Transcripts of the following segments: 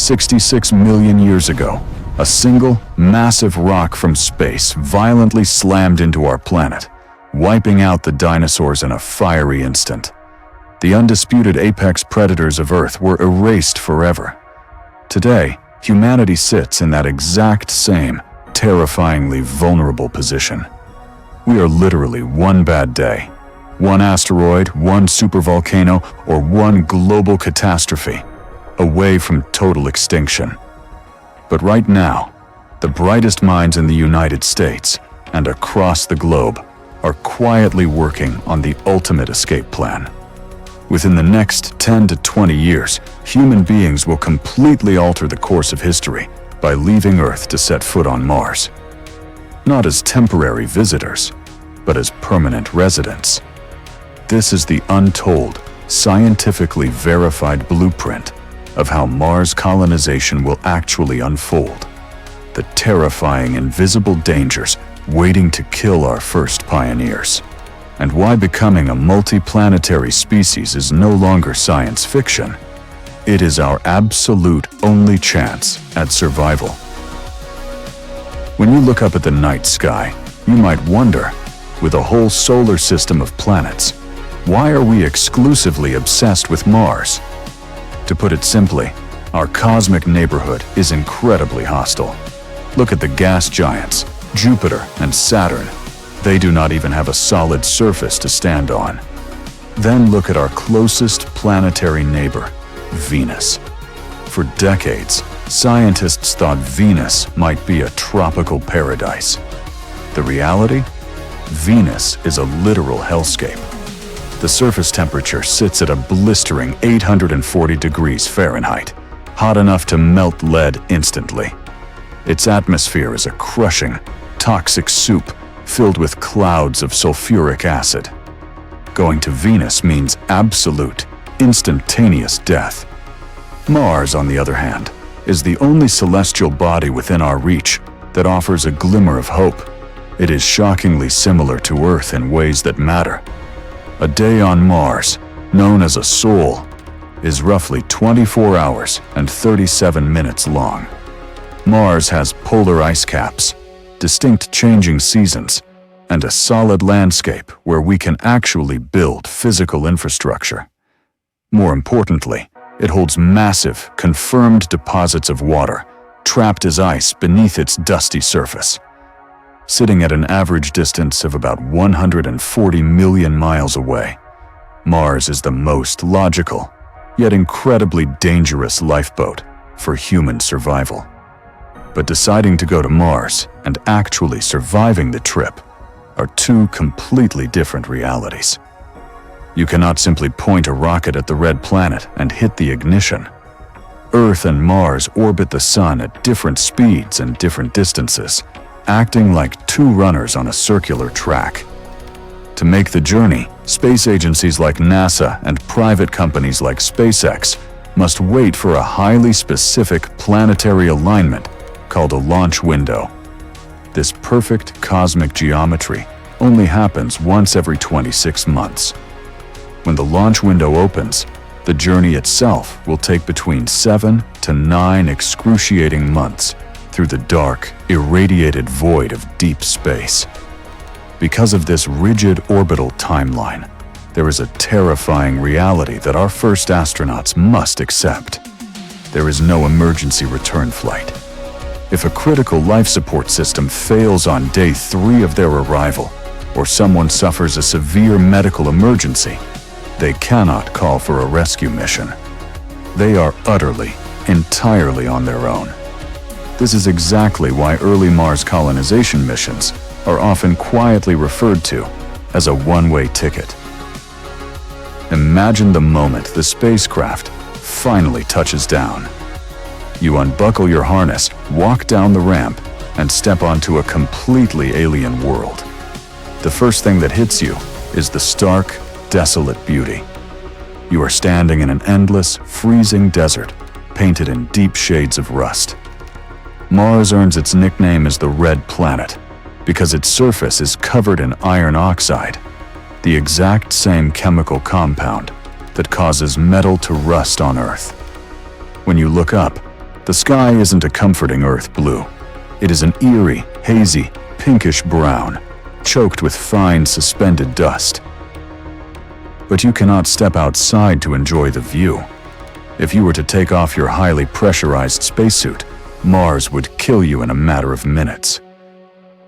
66 million years ago, a single, massive rock from space violently slammed into our planet, wiping out the dinosaurs in a fiery instant. The undisputed apex predators of Earth were erased forever. Today, humanity sits in that exact same, terrifyingly vulnerable position. We are literally one bad day, one asteroid, one supervolcano, or one global catastrophe away from total extinction. But right now, the brightest minds in the United States and across the globe are quietly working on the ultimate escape plan. Within the next 10 to 20 years, human beings will completely alter the course of history by leaving Earth to set foot on Mars. Not as temporary visitors, but as permanent residents. This is the untold, scientifically verified blueprint of how Mars colonization will actually unfold. The terrifying invisible dangers waiting to kill our first pioneers. And why becoming a multi-planetary species is no longer science fiction. It is our absolute only chance at survival. When you look up at the night sky, you might wonder, with a whole solar system of planets, why are we exclusively obsessed with Mars? To put it simply, our cosmic neighborhood is incredibly hostile. Look at the gas giants, Jupiter and Saturn. They do not even have a solid surface to stand on. Then look at our closest planetary neighbor, Venus. For decades, scientists thought Venus might be a tropical paradise. The reality? Venus is a literal hellscape. The surface temperature sits at a blistering 840 degrees Fahrenheit, hot enough to melt lead instantly. Its atmosphere is a crushing, toxic soup filled with clouds of sulfuric acid. Going to Venus means absolute, instantaneous death. Mars, on the other hand, is the only celestial body within our reach that offers a glimmer of hope. It is shockingly similar to Earth in ways that matter. A day on Mars, known as a sol, is roughly 24 hours and 37 minutes long. Mars has polar ice caps, distinct changing seasons, and a solid landscape where we can actually build physical infrastructure. More importantly, it holds massive, confirmed deposits of water, trapped as ice beneath its dusty surface. Sitting at an average distance of about 140 million miles away, Mars is the most logical, yet incredibly dangerous lifeboat for human survival. But deciding to go to Mars and actually surviving the trip are two completely different realities. You cannot simply point a rocket at the red planet and hit the ignition. Earth and Mars orbit the Sun at different speeds and different distances, acting like two runners on a circular track. To make the journey, space agencies like NASA and private companies like SpaceX must wait for a highly specific planetary alignment called a launch window. This perfect cosmic geometry only happens once every 26 months. When the launch window opens, the journey itself will take between 7 to 9 excruciating months through the dark, irradiated void of deep space. Because of this rigid orbital timeline, there is a terrifying reality that our first astronauts must accept. There is no emergency return flight. If a critical life support system fails on day 3 of their arrival, or someone suffers a severe medical emergency, they cannot call for a rescue mission. They are utterly, entirely on their own. This is exactly why early Mars colonization missions are often quietly referred to as a one-way ticket. Imagine the moment the spacecraft finally touches down. You unbuckle your harness, walk down the ramp, and step onto a completely alien world. The first thing that hits you is the stark, desolate beauty. You are standing in an endless, freezing desert, painted in deep shades of rust. Mars earns its nickname as the Red Planet because its surface is covered in iron oxide, the exact same chemical compound that causes metal to rust on Earth. When you look up, The sky isn't a comforting earth blue. It is an eerie, hazy, pinkish brown, choked with fine suspended dust. But you cannot step outside to enjoy the view. If you were to take off your highly pressurized spacesuit, Mars would kill you in a matter of minutes.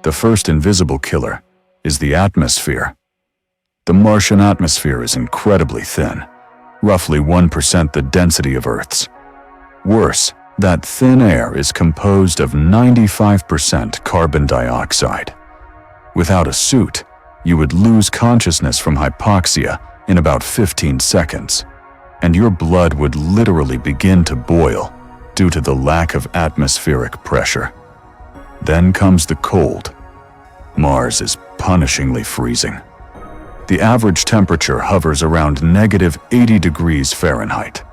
The first invisible killer is the atmosphere. The Martian atmosphere is incredibly thin, roughly 1% the density of Earth's. Worse, that thin air is composed of 95% carbon dioxide. Without a suit, you would lose consciousness from hypoxia in about 15 seconds, and your blood would literally begin to boil due to the lack of atmospheric pressure. Then comes the cold. Mars is punishingly freezing. The average temperature hovers around -80 degrees Fahrenheit.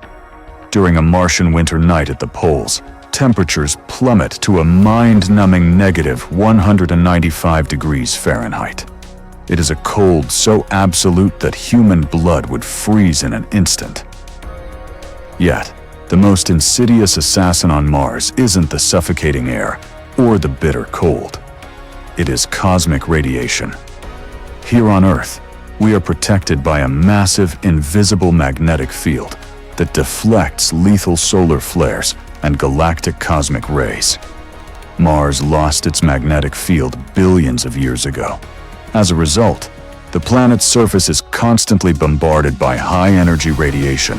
During a Martian winter night at the poles, temperatures plummet to a mind-numbing -195 degrees Fahrenheit. It is a cold so absolute that human blood would freeze in an instant. Yet, the most insidious assassin on Mars isn't the suffocating air or the bitter cold. It is cosmic radiation. Here on Earth, we are protected by a massive, invisible magnetic field that deflects lethal solar flares and galactic cosmic rays. Mars lost its magnetic field billions of years ago. As a result, the planet's surface is constantly bombarded by high-energy radiation.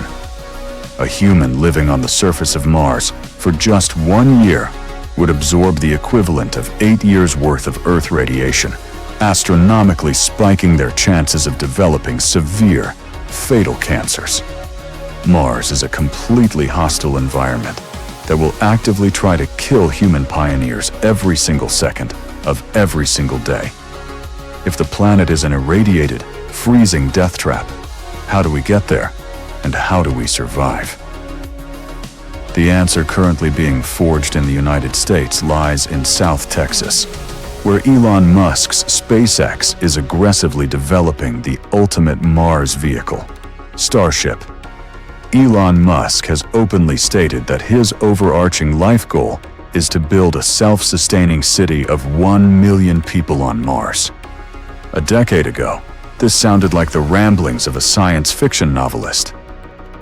A human living on the surface of Mars for just 1 year would absorb the equivalent of 8 years' worth of Earth radiation, astronomically spiking their chances of developing severe, fatal cancers. Mars is a completely hostile environment that will actively try to kill human pioneers every single second of every single day. If the planet is an irradiated, freezing death trap, how do we get there? And how do we survive? The answer currently being forged in the United States lies in South Texas, where Elon Musk's SpaceX is aggressively developing the ultimate Mars vehicle, Starship. Elon Musk has openly stated that his overarching life goal is to build a self-sustaining city of 1 million people on Mars. A decade ago, this sounded like the ramblings of a science fiction novelist.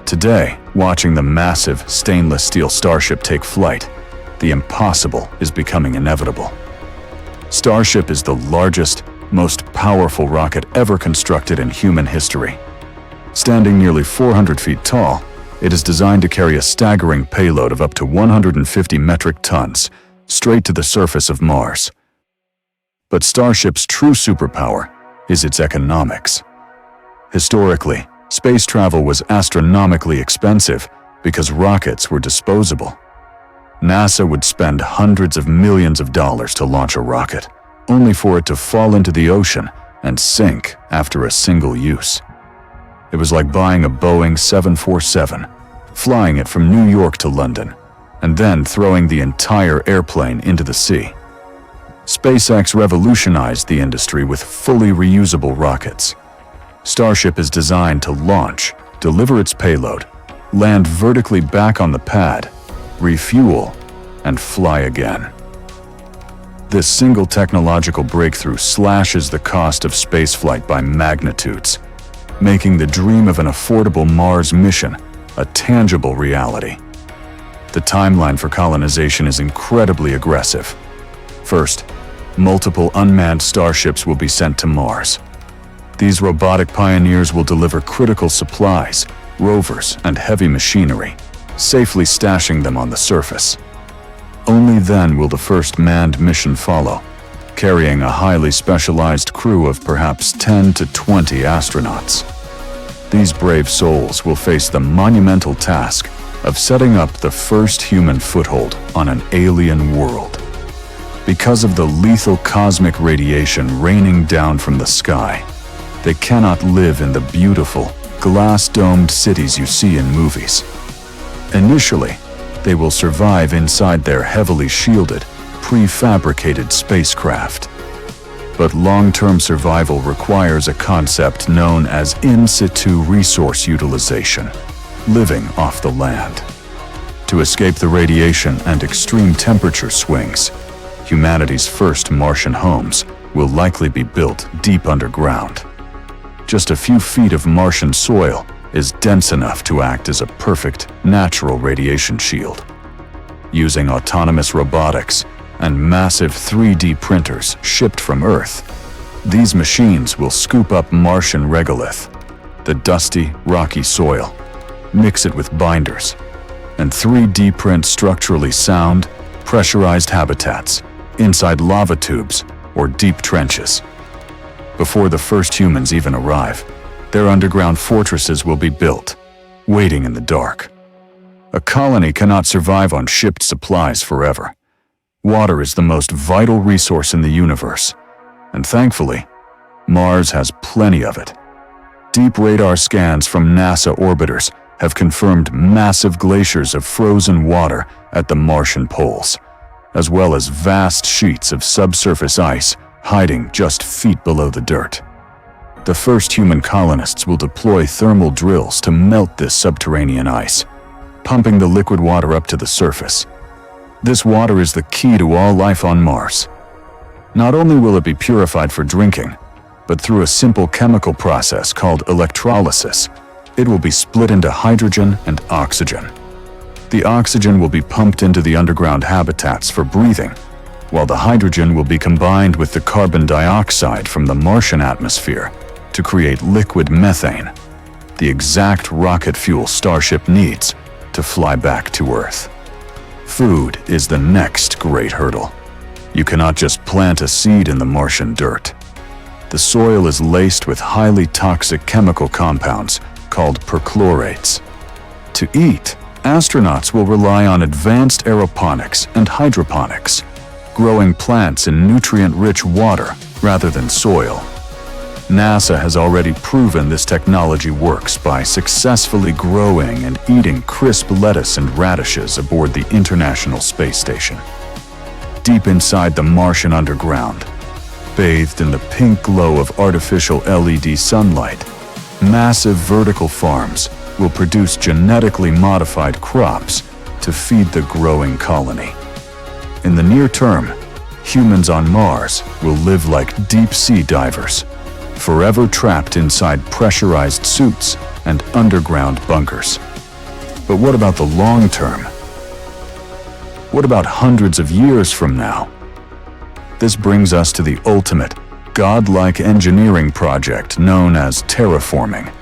Today, watching the massive stainless steel Starship take flight, the impossible is becoming inevitable. Starship is the largest, most powerful rocket ever constructed in human history. Standing nearly 400 feet tall, it is designed to carry a staggering payload of up to 150 metric tons straight to the surface of Mars. But Starship's true superpower is its economics. Historically, space travel was astronomically expensive because rockets were disposable. NASA would spend hundreds of millions of dollars to launch a rocket, only for it to fall into the ocean and sink after a single use. It was like buying a Boeing 747, flying it from New York to London, and then throwing the entire airplane into the sea. SpaceX revolutionized the industry with fully reusable rockets. Starship is designed to launch, deliver its payload, land vertically back on the pad, refuel, and fly again. This single technological breakthrough slashes the cost of spaceflight by magnitudes, making the dream of an affordable Mars mission a tangible reality. The timeline for colonization is incredibly aggressive. First, multiple unmanned starships will be sent to Mars. These robotic pioneers will deliver critical supplies, rovers, and heavy machinery, safely stashing them on the surface. Only then will the first manned mission follow, carrying a highly specialized crew of perhaps 10 to 20 astronauts. These brave souls will face the monumental task of setting up the first human foothold on an alien world. Because of the lethal cosmic radiation raining down from the sky, they cannot live in the beautiful, glass-domed cities you see in movies. Initially, they will survive inside their heavily shielded, prefabricated spacecraft. But long-term survival requires a concept known as in situ resource utilization, living off the land. To escape the radiation and extreme temperature swings, humanity's first Martian homes will likely be built deep underground. Just a few feet of Martian soil is dense enough to act as a perfect natural radiation shield. Using autonomous robotics and massive 3D printers shipped from Earth, these machines will scoop up Martian regolith, the dusty, rocky soil, mix it with binders, and 3D print structurally sound, pressurized habitats inside lava tubes or deep trenches. Before the first humans even arrive, their underground fortresses will be built, waiting in the dark. A colony cannot survive on shipped supplies forever. Water is the most vital resource in the universe, and thankfully, Mars has plenty of it. Deep radar scans from NASA orbiters have confirmed massive glaciers of frozen water at the Martian poles, as well as vast sheets of subsurface ice hiding just feet below the dirt. The first human colonists will deploy thermal drills to melt this subterranean ice, pumping the liquid water up to the surface. This water is the key to all life on Mars. Not only will it be purified for drinking, but through a simple chemical process called electrolysis, it will be split into hydrogen and oxygen. The oxygen will be pumped into the underground habitats for breathing, while the hydrogen will be combined with the carbon dioxide from the Martian atmosphere to create liquid methane, the exact rocket fuel Starship needs to fly back to Earth. Food is the next great hurdle. You cannot just plant a seed in the Martian dirt. The soil is laced with highly toxic chemical compounds called perchlorates. To eat, astronauts will rely on advanced aeroponics and hydroponics, growing plants in nutrient-rich water rather than soil. NASA has already proven this technology works by successfully growing and eating crisp lettuce and radishes aboard the International Space Station. Deep inside the Martian underground, bathed in the pink glow of artificial LED sunlight, massive vertical farms will produce genetically modified crops to feed the growing colony. In the near term, humans on Mars will live like deep-sea divers, forever trapped inside pressurized suits and underground bunkers. But what about the long term? What about hundreds of years from now? This brings us to the ultimate, godlike engineering project known as terraforming,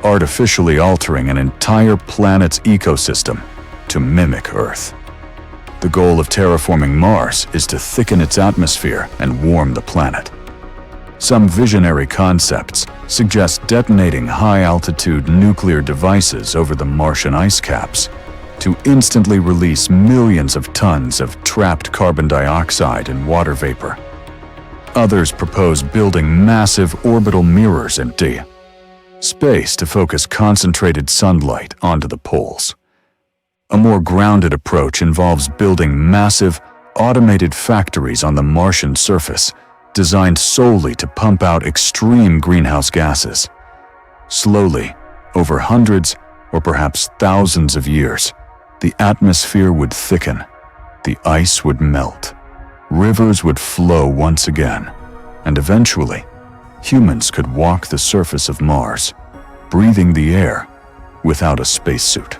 artificially altering an entire planet's ecosystem to mimic Earth. The goal of terraforming Mars is to thicken its atmosphere and warm the planet. Some visionary concepts suggest detonating high-altitude nuclear devices over the Martian ice caps to instantly release millions of tons of trapped carbon dioxide and water vapor. Others propose building massive orbital mirrors in space to focus concentrated sunlight onto the poles. A more grounded approach involves building massive, automated factories on the Martian surface, designed solely to pump out extreme greenhouse gases. Slowly, over hundreds or perhaps thousands of years, the atmosphere would thicken, the ice would melt, rivers would flow once again, and eventually, humans could walk the surface of Mars, breathing the air without a spacesuit.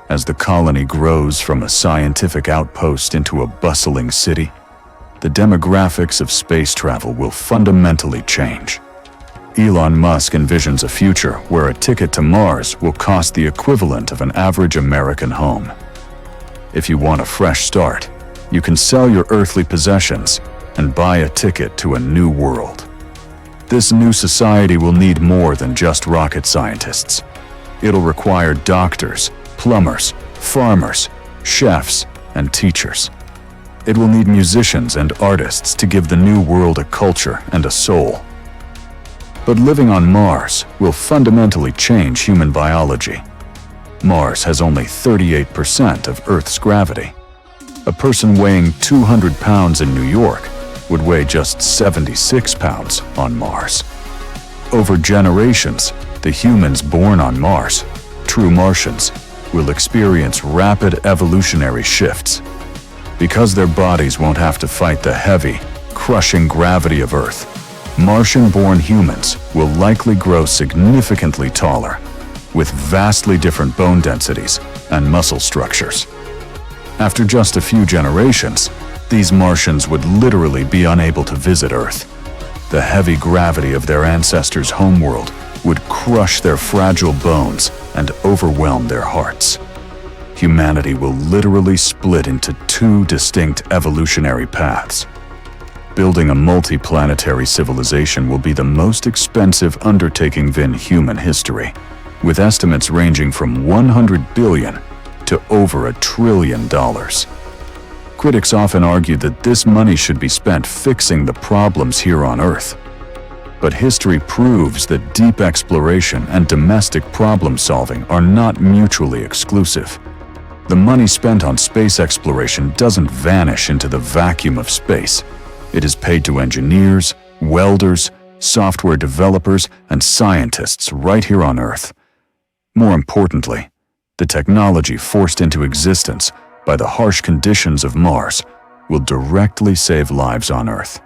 As the colony grows from a scientific outpost into a bustling city, the demographics of space travel will fundamentally change. Elon Musk envisions a future where a ticket to Mars will cost the equivalent of an average American home. If you want a fresh start, you can sell your earthly possessions and buy a ticket to a new world. This new society will need more than just rocket scientists. It'll require doctors, plumbers, farmers, chefs, and teachers. It will need musicians and artists to give the new world a culture and a soul. But living on Mars will fundamentally change human biology. Mars has only 38% of Earth's gravity. A person weighing 200 pounds in New York would weigh just 76 pounds on Mars. Over generations, the humans born on Mars, true Martians, will experience rapid evolutionary shifts. Because their bodies won't have to fight the heavy, crushing gravity of Earth, Martian-born humans will likely grow significantly taller, with vastly different bone densities and muscle structures. After just a few generations, these Martians would literally be unable to visit Earth. The heavy gravity of their ancestors' homeworld would crush their fragile bones and overwhelm their hearts. Humanity will literally split into two distinct evolutionary paths. Building a multi-planetary civilization will be the most expensive undertaking in human history, with estimates ranging from $100 billion to over $1 trillion. Critics often argue that this money should be spent fixing the problems here on Earth. But history proves that deep exploration and domestic problem-solving are not mutually exclusive. The money spent on space exploration doesn't vanish into the vacuum of space. It is paid to engineers, welders, software developers, and scientists right here on Earth. More importantly, the technology forced into existence by the harsh conditions of Mars will directly save lives on Earth.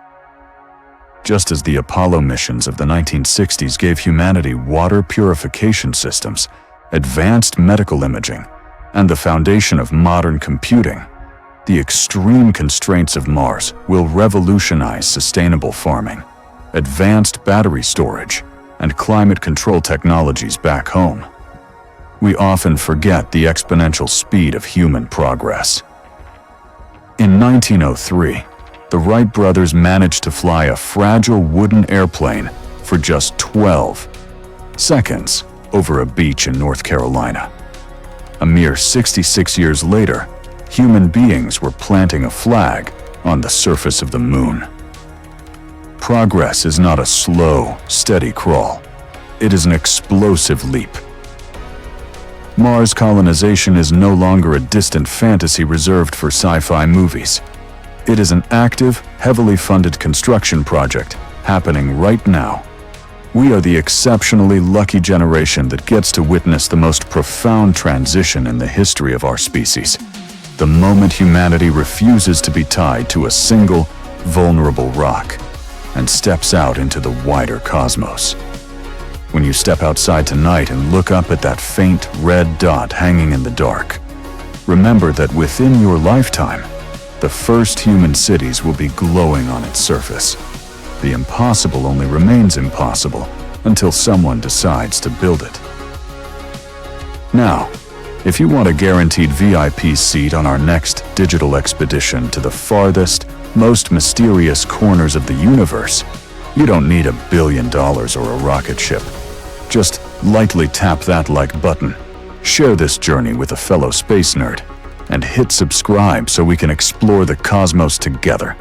Just as the Apollo missions of the 1960s gave humanity water purification systems, advanced medical imaging, and the foundation of modern computing, the extreme constraints of Mars will revolutionize sustainable farming, advanced battery storage, and climate control technologies back home. We often forget the exponential speed of human progress. In 1903, the Wright brothers managed to fly a fragile wooden airplane for just 12 seconds over a beach in North Carolina. A mere 66 years later, human beings were planting a flag on the surface of the moon. Progress is not a slow, steady crawl. It is an explosive leap. Mars colonization is no longer a distant fantasy reserved for sci-fi movies. It is an active, heavily funded construction project happening right now. We are the exceptionally lucky generation that gets to witness the most profound transition in the history of our species. The moment humanity refuses to be tied to a single, vulnerable rock and steps out into the wider cosmos. When you step outside tonight and look up at that faint red dot hanging in the dark, remember that within your lifetime, the first human cities will be glowing on its surface. The impossible only remains impossible until someone decides to build it. Now, if you want a guaranteed VIP seat on our next digital expedition to the farthest, most mysterious corners of the universe, you don't need $1 billion or a rocket ship. Just lightly tap that like button, share this journey with a fellow space nerd, and hit subscribe so we can explore the cosmos together.